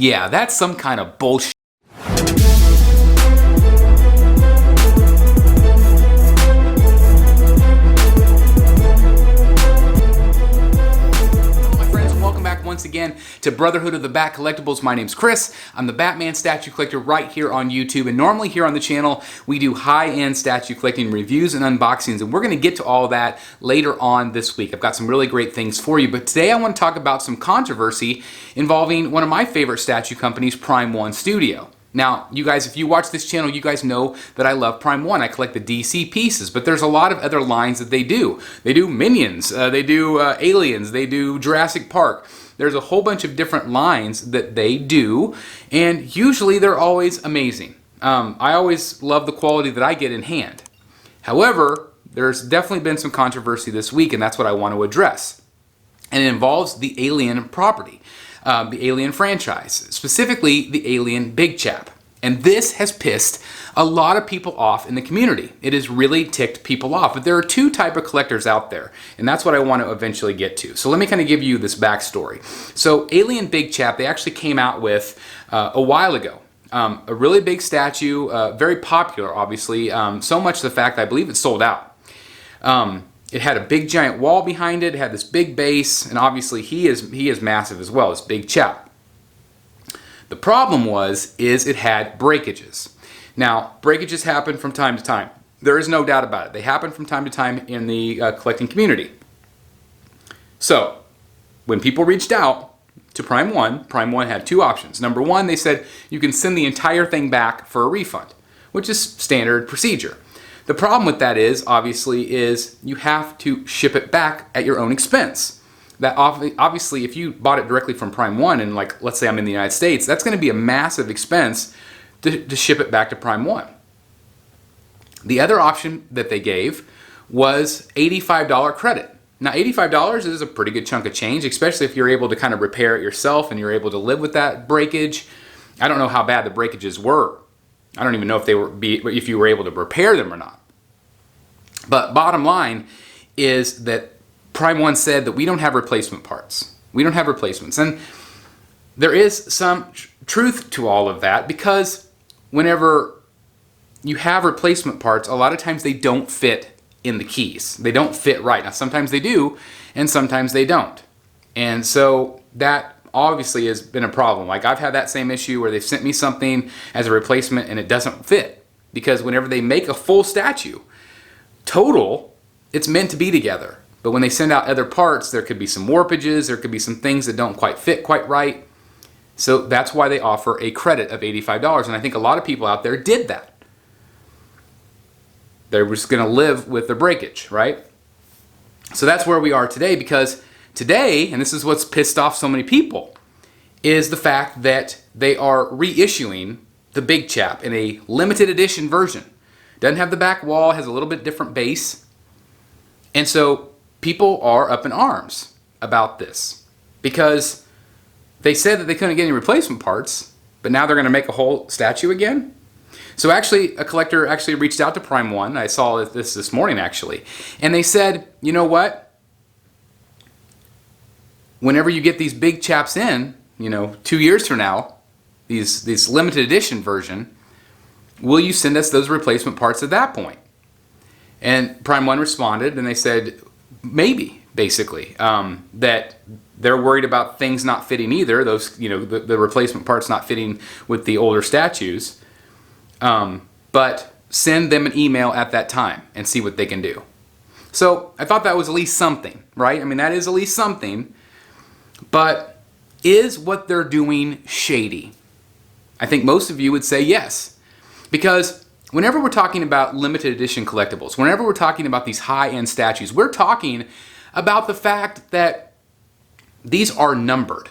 Yeah, that's some kind of bullshit. Once again to Brotherhood of the Bat Collectibles. My name's Chris. I'm the Batman statue collector right here on YouTube, and normally here on the channel we do high-end statue collecting reviews and unboxings, and we're going to get to all that later on this week. I've got some really great things for you, but today I want to talk about some controversy involving one of my favorite statue companies, Prime One Studio. Now, you guys, if you watch this channel, you guys know that I love Prime One. I collect the DC pieces, but there's a lot of other lines that they do. They do Minions, they do Aliens, they do Jurassic Park. There's a whole bunch of different lines that they do, and usually they're always amazing. I always love the quality that I get in hand. However, there's definitely been some controversy this week, and that's what I want to address. And it involves the Alien property. The Alien franchise, specifically the Alien Big Chap. And this has pissed a lot of people off in the community. It has really ticked people off. But there are two types of collectors out there, and that's what I want to eventually get to. So let me kind of give you this backstory. So Alien Big Chap, they actually came out with a while ago. A really big statue, very popular, obviously. So much the fact I believe it sold out. It had a big giant wall behind it, had this big base, and obviously he is massive as well, this Big Chap. The problem is it had breakages. Now, breakages happen from time to time. There is no doubt about it. They happen from time to time in the collecting community. So, when people reached out to Prime One had two options. Number one, they said you can send the entire thing back for a refund, which is standard procedure. The problem with that is, obviously, is you have to ship it back at your own expense. That obviously, if you bought it directly from Prime One, and like, let's say I'm in the United States, that's going to be a massive expense to ship it back to Prime One. The other option that they gave was $85 credit. Now, $85 is a pretty good chunk of change, especially if you're able to kind of repair it yourself and you're able to live with that breakage. I don't know how bad the breakages were. I don't even know if you were able to repair them or not. But bottom line is that Prime One said that we don't have replacement parts. We don't have replacements. And there is some truth to all of that, because whenever you have replacement parts, a lot of times they don't fit in the keys. They don't fit right. Now, sometimes they do, and sometimes they don't. And so that obviously has been a problem. Like, I've had that same issue where they've sent me something as a replacement and it doesn't fit, because whenever they make a full statue, total, it's meant to be together. But when they send out other parts, there could be some warpages, there could be some things that don't quite fit quite right. So that's why they offer a credit of $85. And I think a lot of people out there did that. They're just going to live with the breakage, right? So that's where we are today, because today, and this is what's pissed off so many people, is the fact that they are reissuing the Big Chap in a limited edition version. Doesn't have the back wall, has a little bit different base. And so people are up in arms about this, because they said that they couldn't get any replacement parts, but now they're going to make a whole statue again. So actually, a collector actually reached out to Prime One. I saw this morning, actually. And they said, you know what? Whenever you get these Big Chaps in, 2 years from now, these limited edition version, will you send us those replacement parts at that point? And Prime One responded, and they said, maybe, basically, that they're worried about things not fitting either, those, the replacement parts not fitting with the older statues, but send them an email at that time and see what they can do. So I thought that was at least something, right? I mean, that is at least something, but is what they're doing shady? I think most of you would say yes, because whenever we're talking about limited edition collectibles, whenever we're talking about these high-end statues, we're talking about the fact that these are numbered.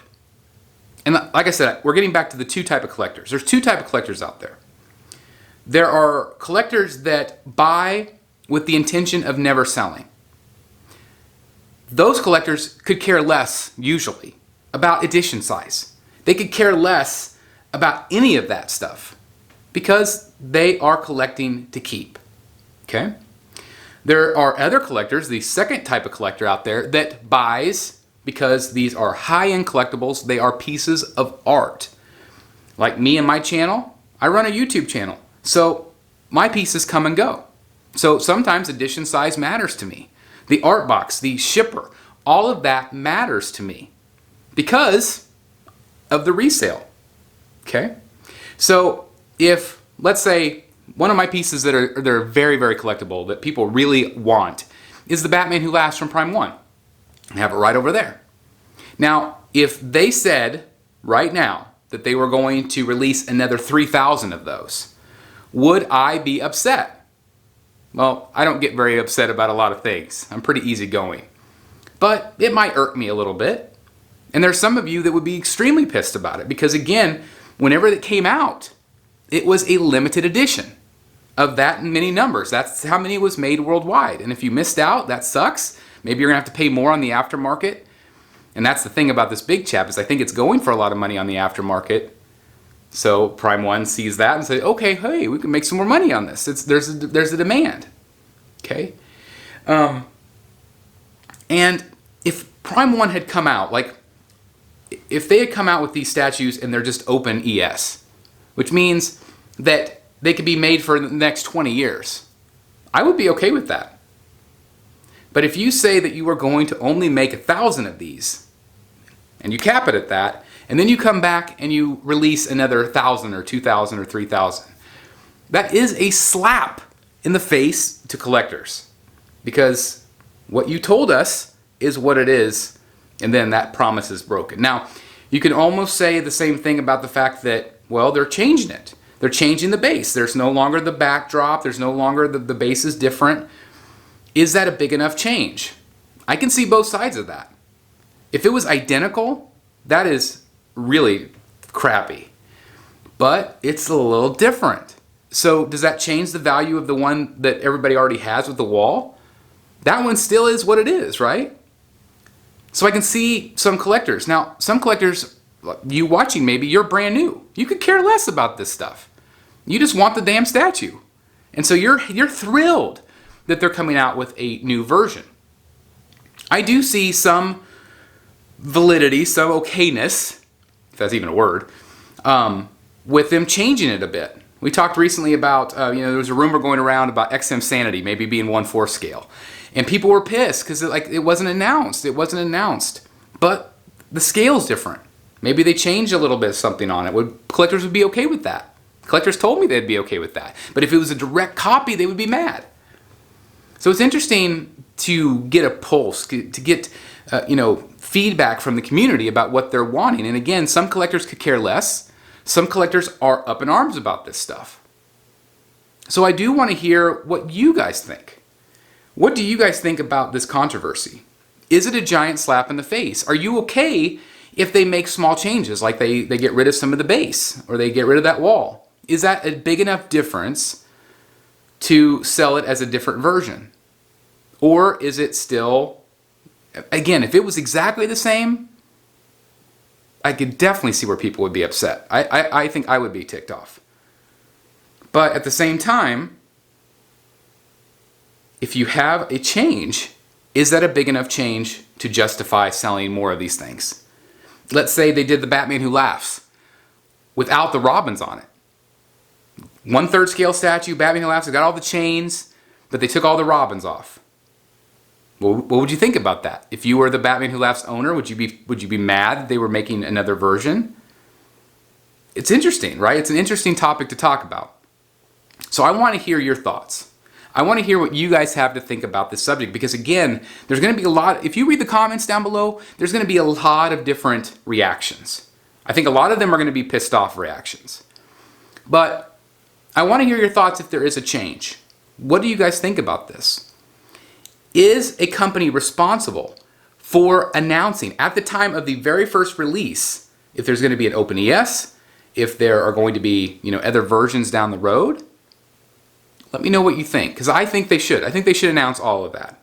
And like I said, we're getting back to the two type of collectors. There's two type of collectors out there. There are collectors that buy with the intention of never selling. Those collectors could care less, usually, about edition size. They could care less about any of that stuff, because they are collecting to keep. Okay? There are other collectors, the second type of collector out there, that buys because these are high-end collectibles. They are pieces of art. Like me and my channel, I run a YouTube channel. So my pieces come and go. So sometimes edition size matters to me. The art box, the shipper, all of that matters to me because of the resale. Okay? So if, let's say, one of my pieces that are very, very collectible that people really want is the Batman Who Laughs from Prime 1. I have it right over there. Now, if they said right now that they were going to release another 3,000 of those, would I be upset? Well, I don't get very upset about a lot of things. I'm pretty easygoing. But it might irk me a little bit. And there's some of you that would be extremely pissed about it because, again, whenever it came out, it was a limited edition of that many numbers. That's how many was made worldwide. And if you missed out, that sucks. Maybe you're going to have to pay more on the aftermarket. And that's the thing about this Big Chap is I think it's going for a lot of money on the aftermarket. So Prime 1 sees that and says, okay, hey, we can make some more money on this. There's a demand. Okay? And if Prime 1 had come out, like, if they had come out with these statues and they're just open ES, which means that they could be made for the next 20 years, I would be okay with that. But if you say that you are going to only make 1,000 of these, and you cap it at that, and then you come back and you release another 1,000 or 2,000 or 3,000, that is a slap in the face to collectors. Because what you told us is what it is, and then that promise is broken. Now, you can almost say the same thing about the fact that, well, they're changing it. They're changing the base. There's no longer the backdrop. There's no longer the base is different. Is that a big enough change? I can see both sides of that. If it was identical, that is really crappy. But it's a little different. So does that change the value of the one that everybody already has with the wall? That one still is what it is, right? So I can see some collectors. Now, some collectors, you watching maybe, you're brand new. You could care less about this stuff. You just want the damn statue. And so you're thrilled that they're coming out with a new version. I do see some validity, some okayness, if that's even a word, with them changing it a bit. We talked recently about, there was a rumor going around about XM Sanity maybe being 1/4 scale. And people were pissed because it wasn't announced. It wasn't announced. But the scale's different. Maybe they changed a little bit of something on it. Collectors would be okay with that. Collectors told me they'd be okay with that. But if it was a direct copy, they would be mad. So it's interesting to get a pulse, to get feedback from the community about what they're wanting. And again, some collectors could care less. Some collectors are up in arms about this stuff. So I do want to hear what you guys think. What do you guys think about this controversy? Is it a giant slap in the face? Are you okay if they make small changes, like they get rid of some of the base or they get rid of that wall? Is that a big enough difference to sell it as a different version? Or is it still, again, if it was exactly the same, I could definitely see where people would be upset. I think I would be ticked off. But at the same time, if you have a change, is that a big enough change to justify selling more of these things? Let's say they did the Batman Who Laughs without the robins on it. 1/3 scale statue, Batman Who Laughs, they got all the chains, but they took all the robins off. Well, what would you think about that? If you were the Batman Who Laughs owner, would you be mad that they were making another version? It's interesting, right? It's an interesting topic to talk about. So I want to hear your thoughts. I want to hear what you guys have to think about this subject because, again, there's going to be a lot. If you read the comments down below, there's going to be a lot of different reactions. I think a lot of them are going to be pissed off reactions. But I want to hear your thoughts if there is a change. What do you guys think about this? Is a company responsible for announcing at the time of the very first release if there's going to be an open ES, if there are going to be other versions down the road? Let me know what you think, because I think they should. I think they should announce all of that.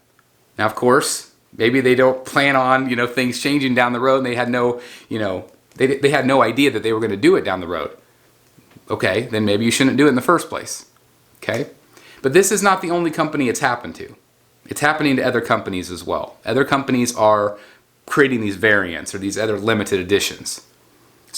Now, of course, maybe they don't plan on things changing down the road, and they had no they had no idea that they were going to do it down the road. Okay, then maybe you shouldn't do it in the first place. Okay, but this is not the only company it's happened to. It's happening to other companies as well. Other companies are creating these variants or these other limited editions.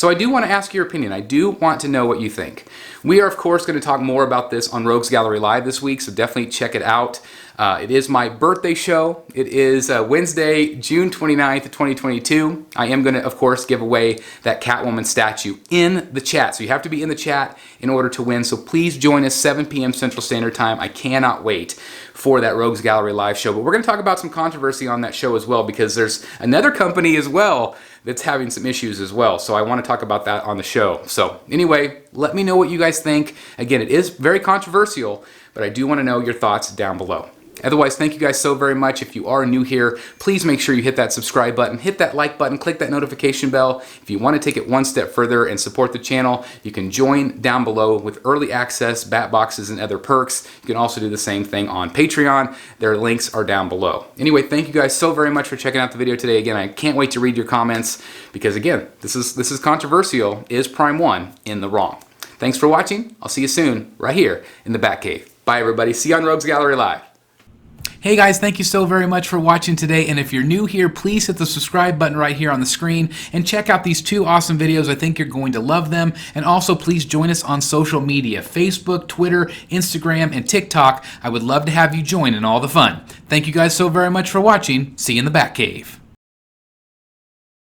So I do want to ask your opinion. I do want to know what you think. We are, of course, going to talk more about this on Rogues Gallery Live this week, so definitely check it out. It is my birthday show. It is Wednesday, June 29th, 2022. I am going to, of course, give away that Catwoman statue in the chat. So you have to be in the chat in order to win. So please join us 7 p.m. Central Standard Time. I cannot wait for that Rogues Gallery Live show. But we're going to talk about some controversy on that show as well, because there's another company as well that's having some issues as well. So I want to talk about that on the show. So anyway, let me know what you guys think. Again, it is very controversial, but I do want to know your thoughts down below. Otherwise, thank you guys so very much. If you are new here, please make sure you hit that subscribe button, hit that like button, click that notification bell. If you want to take it one step further and support the channel, you can join down below with early access, bat boxes, and other perks. You can also do the same thing on Patreon. Their links are down below. Anyway, thank you guys so very much for checking out the video today. Again, I can't wait to read your comments because, again, this is controversial. Is Prime 1 in the wrong? Thanks for watching. I'll see you soon right here in the Batcave. Bye, everybody. See you on Rogues Gallery Live. Hey guys, thank you so very much for watching today, and if you're new here, please hit the subscribe button right here on the screen and check out these 2 awesome videos. I think you're going to love them. And also please join us on social media, Facebook, Twitter, Instagram, and TikTok. I would love to have you join in all the fun. Thank you guys so very much for watching. See you in the Batcave.